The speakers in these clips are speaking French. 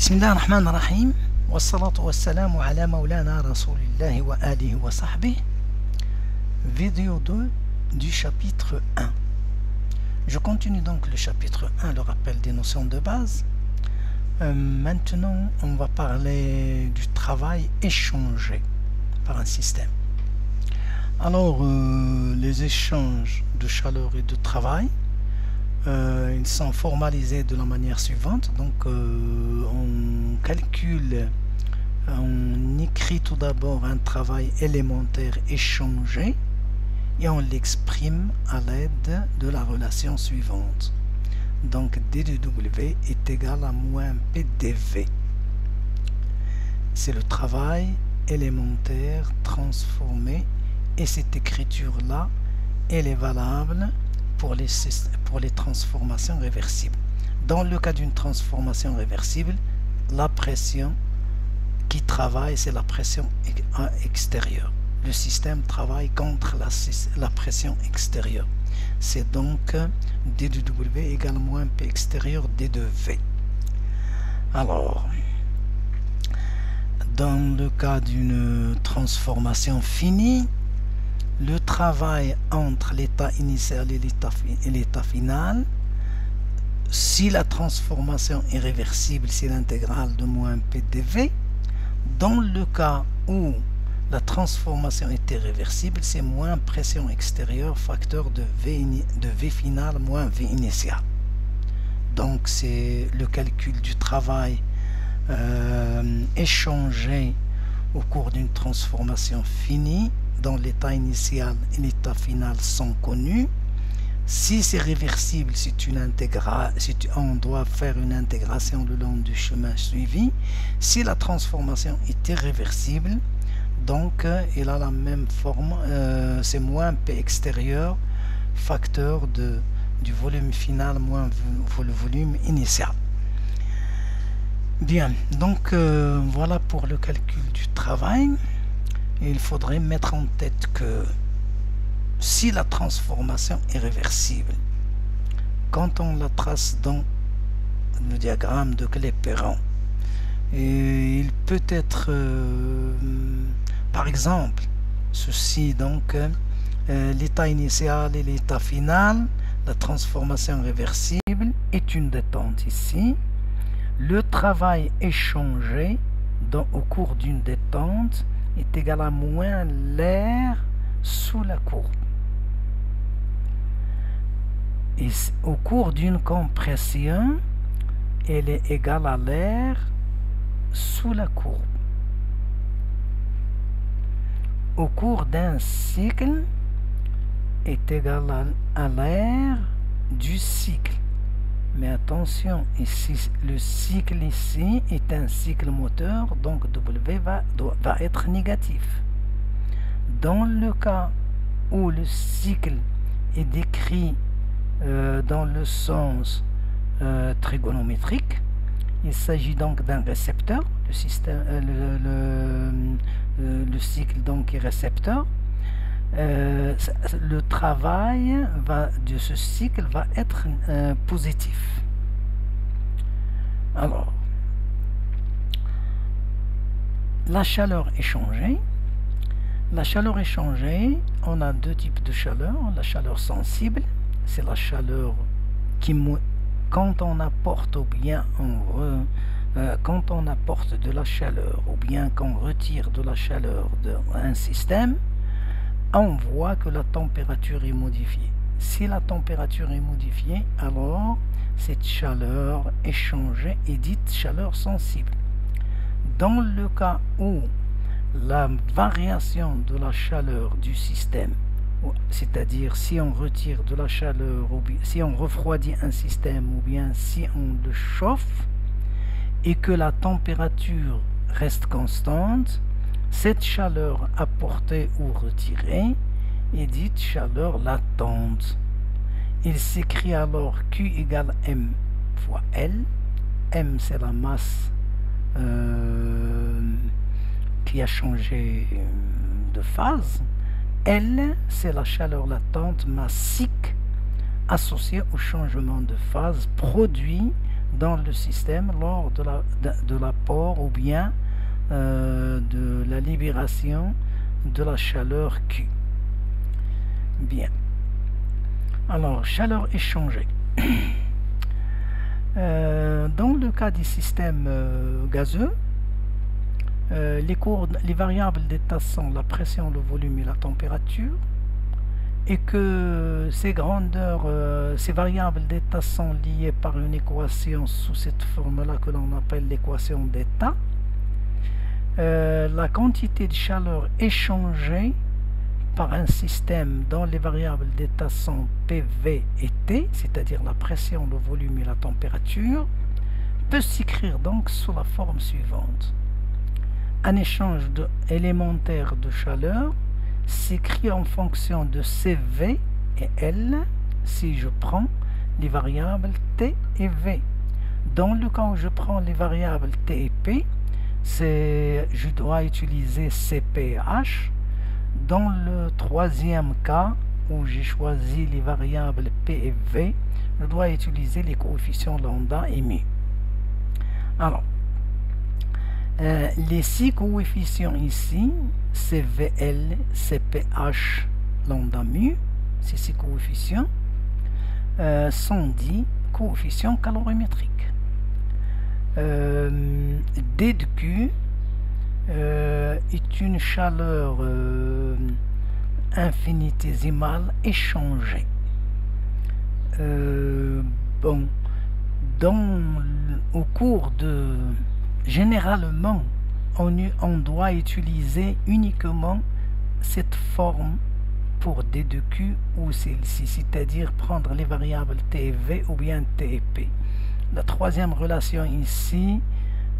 بسم الله الرحمن الرحيم والصلاة والسلام على مولانا رسول الله وآله وصحبه. Vidéo 2 du chapitre 1. Je continue donc le chapitre 1, le rappel des notions de base. Maintenant, on va parler du travail échangé par un système. Alors, les échanges de chaleur et de travail, ils sont formalisés de la manière suivante. Donc, on calcule, on écrit tout d'abord un travail élémentaire échangé et on l'exprime à l'aide de la relation suivante. Donc, d de W est égal à moins P dV. C'est le travail élémentaire transformé et cette écriture-là, elle est valable pour les transformations réversibles. Dans le cas d'une transformation réversible, la pression qui travaille, c'est la pression extérieure. Le système travaille contre la pression extérieure. C'est donc d de W égale moins P extérieur d de V. Alors, dans le cas d'une transformation finie, le travail entre l'état initial et l'état final, si la transformation est réversible, c'est l'intégrale de moins P dV. Dans le cas où la transformation est irréversible, c'est moins pression extérieure, facteur de V final moins V initial. Donc c'est le calcul du travail échangé au cours d'une transformation finie, dont l'état initial et l'état final sont connus. Si c'est réversible, c'est une intégrale, on doit faire une intégration le long du chemin suivi. Si la transformation est irréversible, donc elle a la même forme, c'est moins P extérieur, facteur du volume final moins le volume initial. Bien, donc voilà pour le calcul du travail. Il faudrait mettre en tête que si la transformation est réversible, quand on la trace dans le diagramme de Clapeyron, il peut être, par exemple, ceci donc, l'état initial et l'état final, la transformation réversible est une détente ici. Le travail échangé au cours d'une détente est égal à moins l'air sous la courbe. Et au cours d'une compression, elle est égale à l'air sous la courbe. Au cours d'un cycle est égal à l'air du cycle. Mais attention, ici, le cycle ici est un cycle moteur, donc W va être négatif. Dans le cas où le cycle est décrit dans le sens trigonométrique, il s'agit donc d'un récepteur, le système, le cycle donc est récepteur. Le travail de ce cycle va être positif. Alors, la chaleur échangée. La chaleur échangée, on a deux types de chaleur. La chaleur sensible, c'est la chaleur qui, quand on apporte ou bien quand on apporte de la chaleur ou bien qu'on retire de la chaleur d'un système, on voit que la température est modifiée. Si la température est modifiée, alors cette chaleur échangée est dite chaleur sensible. Dans le cas où la variation de la chaleur du système, c'est-à-dire si on retire de la chaleur, ou bien si on refroidit un système ou bien si on le chauffe et que la température reste constante, cette chaleur apportée ou retirée est dite chaleur latente. Il s'écrit alors Q égale M fois L. M, c'est la masse qui a changé de phase. L, c'est la chaleur latente massique associée au changement de phase produit dans le système lors de l'apport ou bien de la libération de la chaleur Q. Bien. Alors, chaleur échangée. Dans le cas des systèmes gazeux, les variables d'état sont la pression, le volume et la température, et que ces grandeurs, ces variables d'état sont liées par une équation sous cette forme-là que l'on appelle l'équation d'état. La quantité de chaleur échangée par un système dont les variables d'état sont PV et T, c'est-à-dire la pression, le volume et la température, peut s'écrire donc sous la forme suivante. Un échange élémentaire de chaleur s'écrit en fonction de CV et L si je prends les variables T et V. Dans le cas où je prends les variables T et P, je dois utiliser CP et H. Dans le troisième cas où j'ai choisi les variables P et V, je dois utiliser les coefficients lambda et mu. Alors, les 6 coefficients ici, CVL, CPH, lambda mu, ces 6 coefficients sont dits coefficients calorimétriques. D de Q est une chaleur infinitésimale échangée. Bon, au cours de... Généralement, on doit utiliser uniquement cette forme pour D de Q ou celle-ci, c'est-à-dire prendre les variables T et V ou bien T et P. La troisième relation ici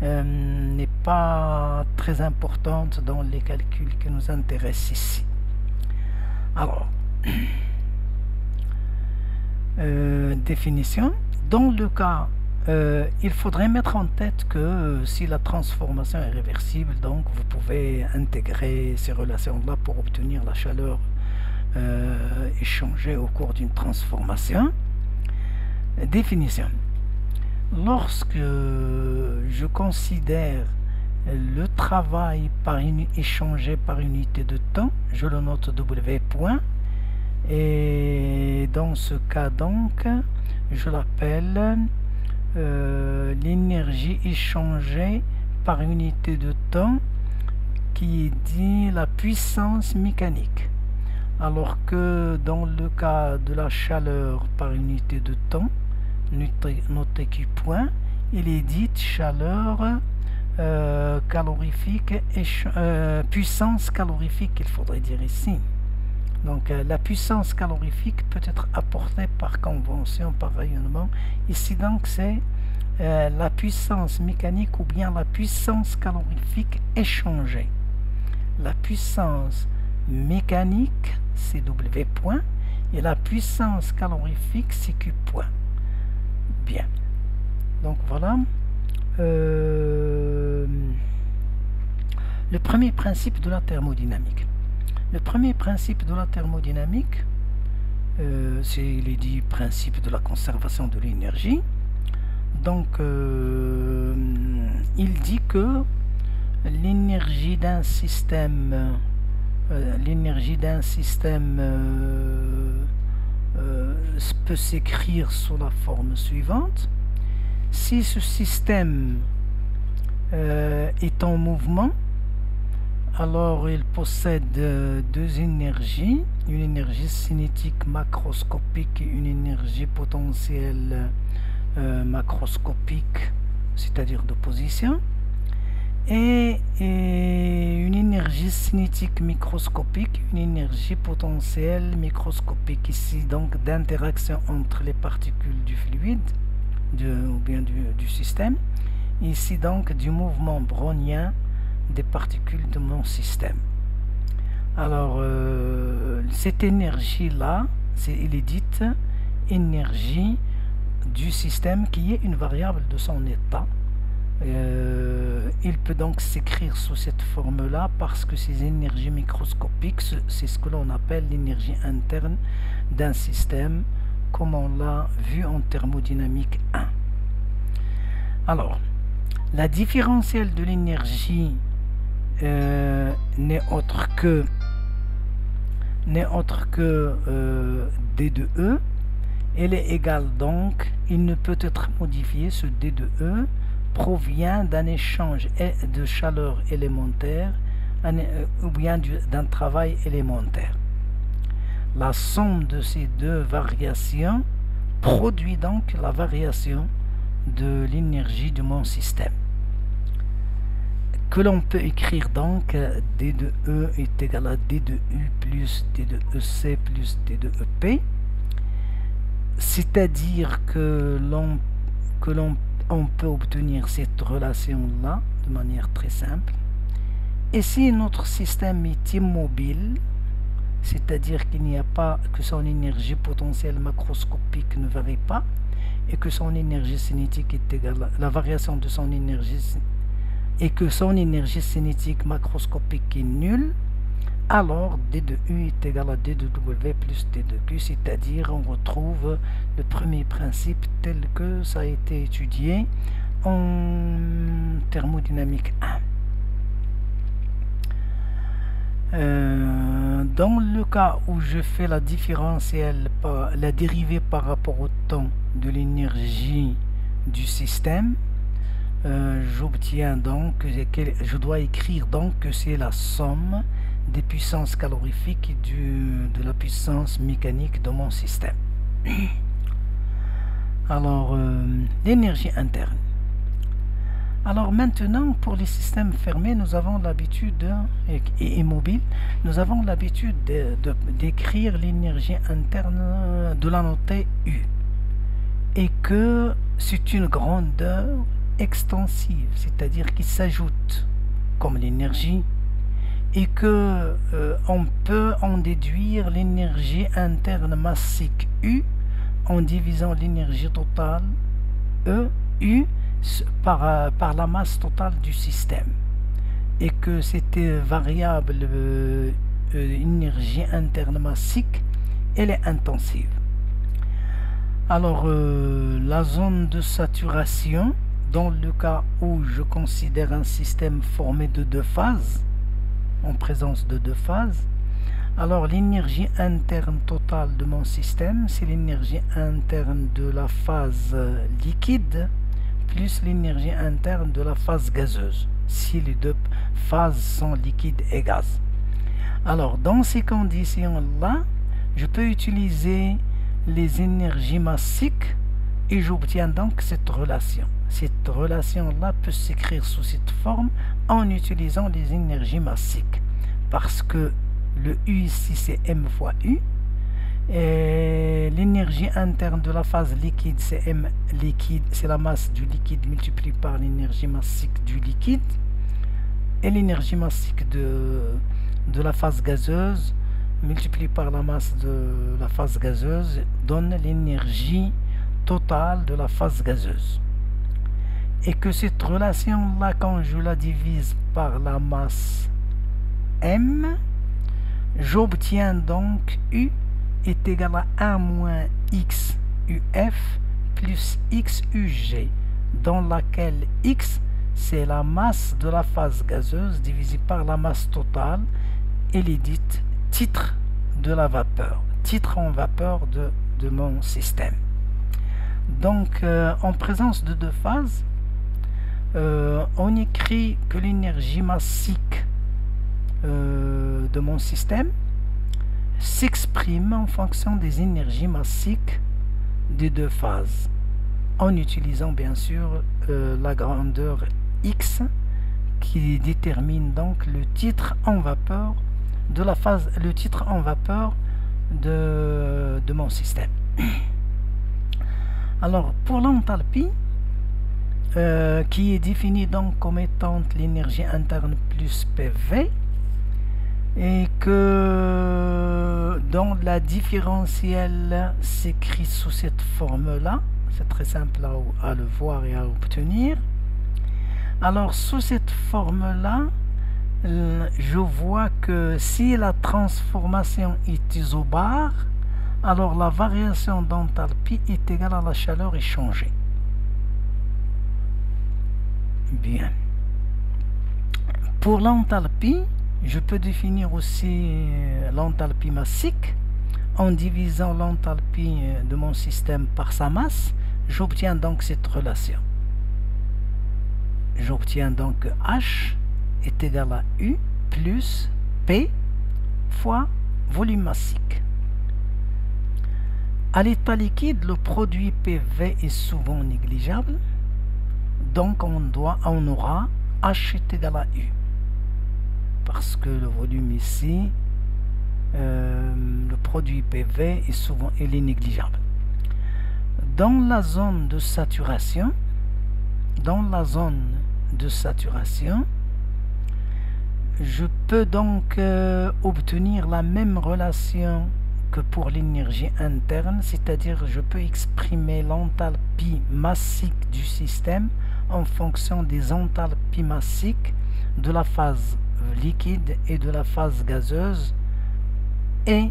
n'est pas très importante dans les calculs qui nous intéressent ici. Alors, définition. Dans le cas, il faudrait mettre en tête que si la transformation est réversible, donc vous pouvez intégrer ces relations-là pour obtenir la chaleur échangée au cours d'une transformation. Définition. Lorsque je considère le travail échangé par unité de temps, je le note W point, et dans ce cas donc, je l'appelle l'énergie échangée par unité de temps, qui est dit la puissance mécanique, alors que dans le cas de la chaleur par unité de temps, noté Q point, il est dit chaleur calorifique et puissance calorifique, il faudrait dire ici. Donc la puissance calorifique peut être apportée par convention, par rayonnement. Ici donc c'est la puissance mécanique ou bien la puissance calorifique échangée. La puissance mécanique c'est W point et la puissance calorifique c'est Q point. Bien. Donc voilà. Le premier principe de la thermodynamique. Le premier principe de la thermodynamique, c'est les 10 principes de la conservation de l'énergie. Donc, il dit que l'énergie d'un système, peut s'écrire sous la forme suivante. Si ce système est en mouvement, alors il possède deux énergies, une énergie cinétique macroscopique et une énergie potentielle macroscopique, c'est-à-dire de position, et une énergie cinétique microscopique, une énergie potentielle microscopique, ici donc d'interaction entre les particules du fluide ou bien du système, ici donc du mouvement brownien des particules de mon système. Alors cette énergie là, il est dite énergie du système qui est une variable de son état. Il peut donc s'écrire sous cette forme là parce que ces énergies microscopiques, c'est ce que l'on appelle l'énergie interne d'un système, comme on l'a vu en thermodynamique 1. Alors, la différentielle de l'énergie n'est autre que D de E. Elle est égale donc, il ne peut être modifié, ce D de E provient d'un échange de chaleur élémentaire ou bien d'un travail élémentaire. La somme de ces deux variations produit donc la variation de l'énergie de mon système, que l'on peut écrire donc D de E est égal à D de U plus D de EC plus D de EP, c'est-à-dire que l'on peut obtenir cette relation-là de manière très simple. Et si notre système est immobile, c'est-à-dire qu'il n'y a pas, que son énergie potentielle macroscopique ne varie pas, et que son énergie cinétique est égale à la variation de son énergie, et que son énergie cinétique macroscopique est nulle, alors D de U est égal à D de W plus D de Q, c'est-à-dire on retrouve le premier principe tel que ça a été étudié en thermodynamique 1. Dans le cas où je fais la différentielle, la dérivée par rapport au temps de l'énergie du système, j'obtiens donc que je dois écrire donc que c'est la somme des puissances calorifiques et de la puissance mécanique de mon système. Alors, l'énergie interne. Alors maintenant, pour les systèmes fermés, nous avons l'habitude, et immobiles, nous avons l'habitude d'écrire l'énergie interne, de la noter U. Et que c'est une grandeur extensive, c'est-à-dire qui s'ajoute comme l'énergie, et que on peut en déduire l'énergie interne massique U en divisant l'énergie totale E, U, par la masse totale du système, et que cette variable énergie interne massique, elle est intensive. Alors la zone de saturation, dans le cas où je considère un système formé de deux phases, en présence de deux phases, alors l'énergie interne totale de mon système, c'est l'énergie interne de la phase liquide plus l'énergie interne de la phase gazeuse, si les deux phases sont liquides et gaz. Alors, dans ces conditions-là, je peux utiliser les énergies massiques et j'obtiens donc cette relation. Cette relation-là peut s'écrire sous cette forme en utilisant les énergies massiques, parce que le U ici c'est M fois U, et l'énergie interne de la phase liquide c'est M liquide, c'est la masse du liquide multipliée par l'énergie massique du liquide, et l'énergie massique de la phase gazeuse multipliée par la masse de la phase gazeuse donne l'énergie totale de la phase gazeuse. Et que cette relation-là, quand je la divise par la masse M, j'obtiens donc U est égal à 1 moins X UF plus X UG, dans laquelle X c'est la masse de la phase gazeuse divisée par la masse totale, et les dites titre de la vapeur, titre en vapeur de mon système. Donc en présence de deux phases, on écrit que l'énergie massique de mon système s'exprime en fonction des énergies massiques des deux phases, en utilisant bien sûr la grandeur X qui détermine donc le titre en vapeur de la phase, le titre en vapeur de mon système. Alors pour l'enthalpie, qui est définie donc comme étant l'énergie interne plus PV, et que dans la différentielle s'écrit sous cette forme-là, c'est très simple à le voir et à obtenir. Alors sous cette forme-là, je vois que si la transformation est isobare, alors la variation d'enthalpie est égale à la chaleur échangée. Bien. Pour l'enthalpie, je peux définir aussi l'enthalpie massique. En divisant l'enthalpie de mon système par sa masse, j'obtiens donc cette relation. J'obtiens donc H est égal à U plus P fois volume massique. À l'état liquide, le produit PV est souvent négligeable, donc on aura H est égal à U. Parce que le volume ici, le produit PV est souvent est négligeable. Dans la zone de saturation, je peux donc obtenir la même relation que pour l'énergie interne, c'est-à-dire je peux exprimer l'enthalpie massique du système en fonction des enthalpies massiques de la phase liquide et de la phase gazeuse et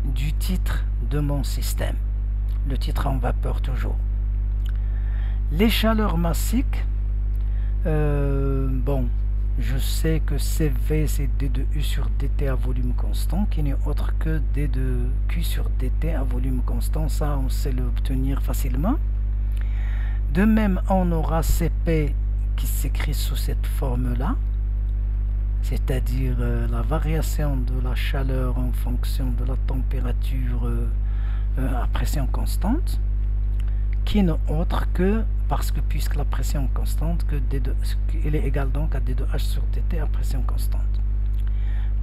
du titre de mon système, le titre en vapeur toujours. Les chaleurs massiques, bon, je sais que CV c'est D de U sur dt à volume constant, qui n'est autre que D de Q sur dt à volume constant. Ça, on sait l'obtenir facilement. De même, on aura Cp qui s'écrit sous cette forme-là, c'est-à-dire la variation de la chaleur en fonction de la température à pression constante, qui n'est autre que, parce que puisque la pression constante, que elle est égale donc à d de H sur dt à pression constante.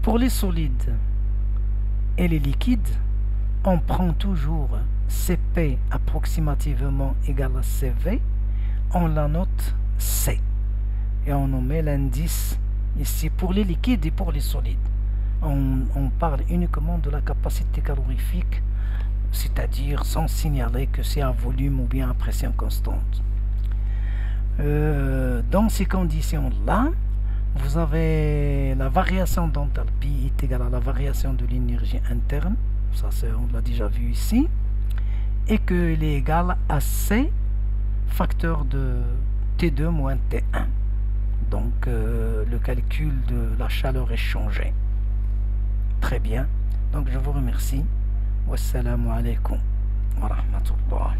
Pour les solides et les liquides, on prend toujours Cp approximativement égal à Cv, on la note C, et on met l'indice ici pour les liquides et pour les solides. On parle uniquement de la capacité calorifique, c'est-à-dire sans signaler que c'est à volume ou bien à pression constante. Dans ces conditions-là, vous avez la variation d'enthalpie est égale à la variation de l'énergie interne, ça on l'a déjà vu ici, et qu'elle est égale à C facteur de T2 moins T1. Donc le calcul de la chaleur est changé. Très bien, donc je vous remercie. Wassalamu alaikum wa rahmatullah.